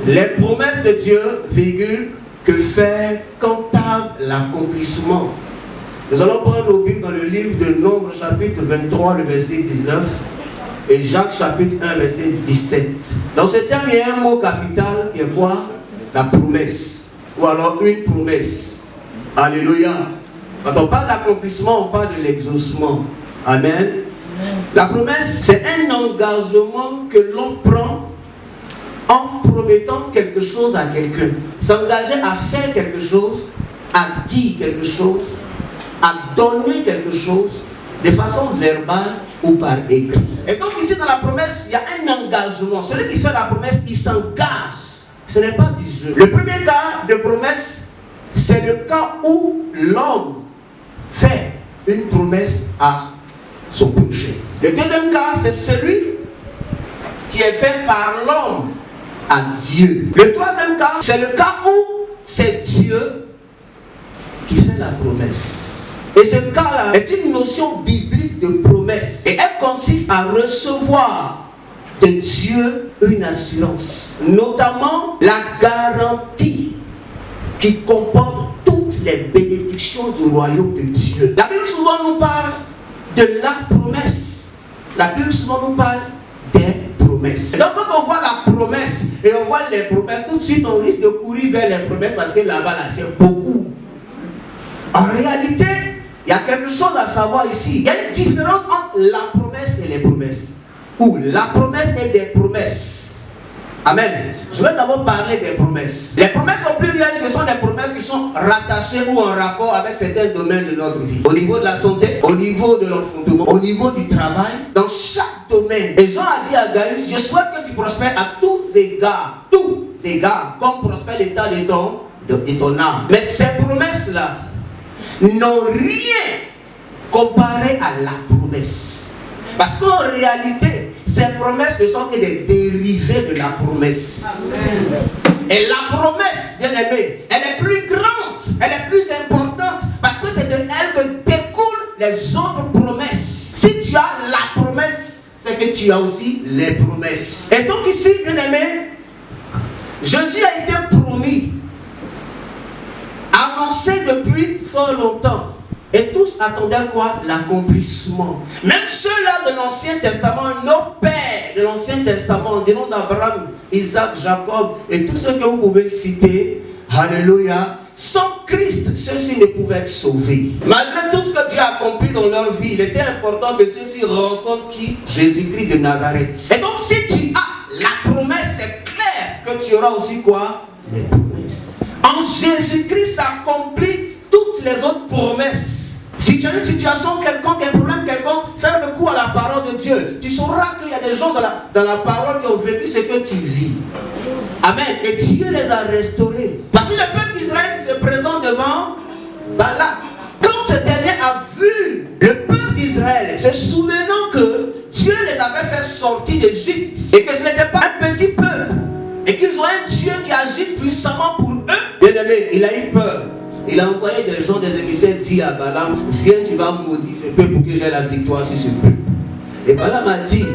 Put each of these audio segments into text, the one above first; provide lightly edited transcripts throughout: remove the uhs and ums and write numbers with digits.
Les promesses de Dieu, virgule, que faire quant à l'accomplissement. Nous allons prendre nos Bibles dans le livre de Nombres, chapitre 23, le verset 19, et Jacques, chapitre 1, verset 17. Dans ce terme, il y a un mot capital qui est quoi? La promesse. Ou alors une promesse. Alléluia. Quand on parle d'accomplissement, on parle de l'exaucement. Amen. La promesse, c'est un engagement que l'on prend en promettant quelque chose à quelqu'un. S'engager à faire quelque chose, à dire quelque chose, à donner quelque chose de façon verbale ou par écrit. Et donc ici dans la promesse, il y a un engagement. Celui qui fait la promesse, il s'engage. Ce n'est pas du jeu. Le premier cas de promesse, c'est le cas où l'homme fait une promesse à son prochain. Le deuxième cas, c'est celui qui est fait par l'homme à Dieu. Le troisième cas, c'est le cas où c'est Dieu qui fait la promesse. Et ce cas-là est une notion biblique de promesse. Et elle consiste à recevoir de Dieu une assurance. Notamment la garantie qui comporte toutes les bénédictions du royaume de Dieu. La Bible souvent nous parle de la promesse. La Bible souvent nous parle des promesses. Donc quand on voit la promesse et on voit les promesses, tout de suite on risque de courir vers les promesses parce que là-bas, là, c'est beaucoup. En réalité, il y a quelque chose à savoir ici. Il y a une différence entre la promesse et les promesses. Ou la promesse et des promesses. Amen. Je vais d'abord parler des promesses. Les promesses au pluriel, ce sont des promesses qui sont rattachées ou en rapport avec certains domaines de notre vie. Au niveau de la santé, au niveau de l'enfantement, au niveau du travail, dans chaque domaine. Et Jean a dit à Gaius, je souhaite que tu prospères à tous égards, comme prospère l'état de ton âme. Mais ces promesses-là n'ont rien comparé à la promesse. Parce qu'en réalité, ces promesses ne sont que des dérivés de la promesse. Amen. Et la promesse, bien aimé, elle est plus grande, elle est plus importante, parce que c'est de elle que découlent les autres promesses. Si tu as la promesse, c'est que tu as aussi les promesses. Et donc ici, bien aimé, Jésus a été promis, annoncé depuis fort longtemps. Et tous attendaient quoi? L'accomplissement. Même ceux-là de l'Ancien Testament, nos pères de l'Ancien Testament, du nom d'Abraham, Isaac, Jacob, et tous ceux que vous pouvez citer, alléluia, sans Christ, ceux-ci ne pouvaient être sauvés. Malgré tout ce que Dieu a accompli dans leur vie, il était important que ceux-ci rencontrent qui? Jésus-Christ de Nazareth. Et donc si tu as la promesse, c'est clair que tu auras aussi quoi? Les promesses. En Jésus-Christ s'accomplit toutes les autres promesses. Si tu as une situation quelconque, un problème quelconque, faire le coup à la parole de Dieu. Tu sauras qu'il y a des gens dans la parole qui ont vécu ce que tu vis. Amen. Et Dieu les a restaurés. Parce que le peuple d'Israël qui se présente devant Balak, quand ce dernier a vu le peuple d'Israël, se souvenant que Dieu les avait fait sortir d'Égypte et que ce n'était pas un petit peuple et qu'ils ont un Dieu qui agit puissamment pour eux, bien aimé, il a eu peur. Il a envoyé des gens, des émissaires, dit à Balaam, viens, tu vas maudire ce peuple pour que j'ai la victoire sur ce peuple. Et Balaam a dit,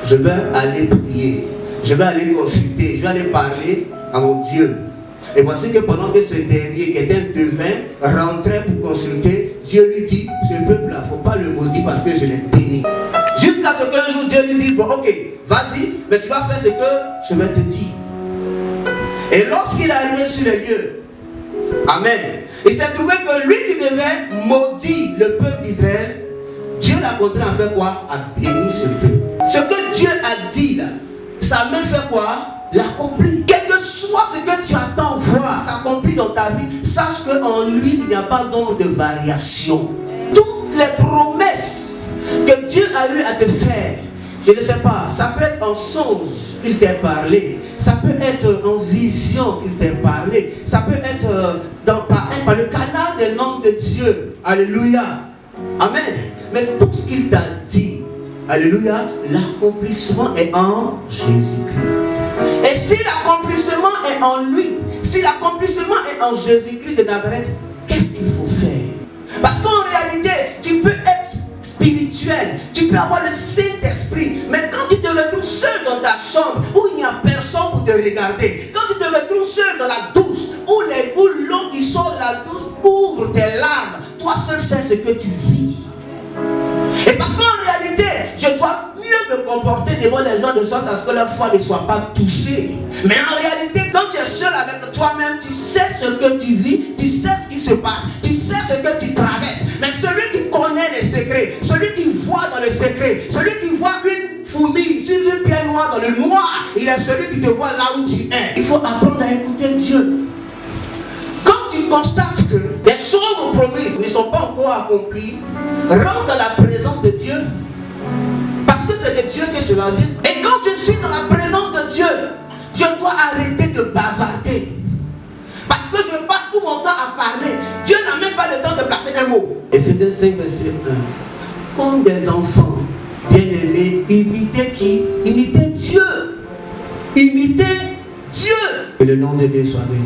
je vais aller prier, je vais aller consulter, je vais aller parler à mon Dieu. Et voici que pendant que ce dernier, qui était un devin, rentrait pour consulter, Dieu lui dit, ce peuple-là, il ne faut pas le maudire parce que je l'ai béni. Jusqu'à ce qu'un jour Dieu lui dise, bon ok, vas-y, mais tu vas faire ce que je vais te dire. Et lorsqu'il est arrivé sur les lieux, amen, il s'est trouvé que lui qui devait maudire le peuple d'Israël, Dieu l'a contraint à faire quoi? À bénir ce peuple. Ce que Dieu a dit là, ça a même fait quoi? L'accomplit. Quel que soit ce que tu attends voir s'accomplir dans ta vie, sache qu'en lui, il n'y a pas d'ombre de variation. Toutes les promesses que Dieu a eu à te faire, je ne sais pas, ça peut être en songe qu'il t'ait parlé, ça peut être en vision qu'il t'ait parlé, ça peut être par le canal des noms de Dieu. Alléluia. Amen. Mais tout ce qu'il t'a dit, alléluia, l'accomplissement est en Jésus-Christ. Et si l'accomplissement est en lui, si l'accomplissement est en Jésus-Christ de Nazareth, qu'est-ce qu'il faut faire? Parce qu'en réalité, tu peux être spirituel, tu peux avoir le Saint-Esprit, mais quand tu te retrouves seul dans ta chambre où il n'y a personne pour pour te regarder. Quand tu te retrouves seul dans la douche, où l'eau qui sort de la douche couvre tes larmes, toi seul sais ce que tu vis. Et parce qu'en réalité, je dois mieux me comporter devant les gens de sorte à ce que leur foi ne soit pas touchée. Mais en réalité, quand tu es seul avec toi-même, tu sais ce que tu vis, tu sais ce qui se passe, tu sais ce que tu traverses. Mais celui qui connaît les secrets, celui qui voit dans le secret, celui qui voit une fourmi sur une pierre noire dans le noir, il est celui qui te voit là où tu es. Il faut apprendre à écouter Dieu. Quand tu constates que des choses promises ne sont pas encore accomplies, rentre dans la présence de Dieu. Parce que c'est de Dieu que cela vient. Et quand je suis dans la présence de Dieu, je dois arrêter de bavarder. Parce que je passe tout mon temps à parler. Dieu n'a même pas le temps de placer un mot. Éphésiens 5, verset 1. Comme des enfants bien-aimés, imitez qui? Imitez Dieu. Imitez Dieu. Que le nom de Dieu soit béni.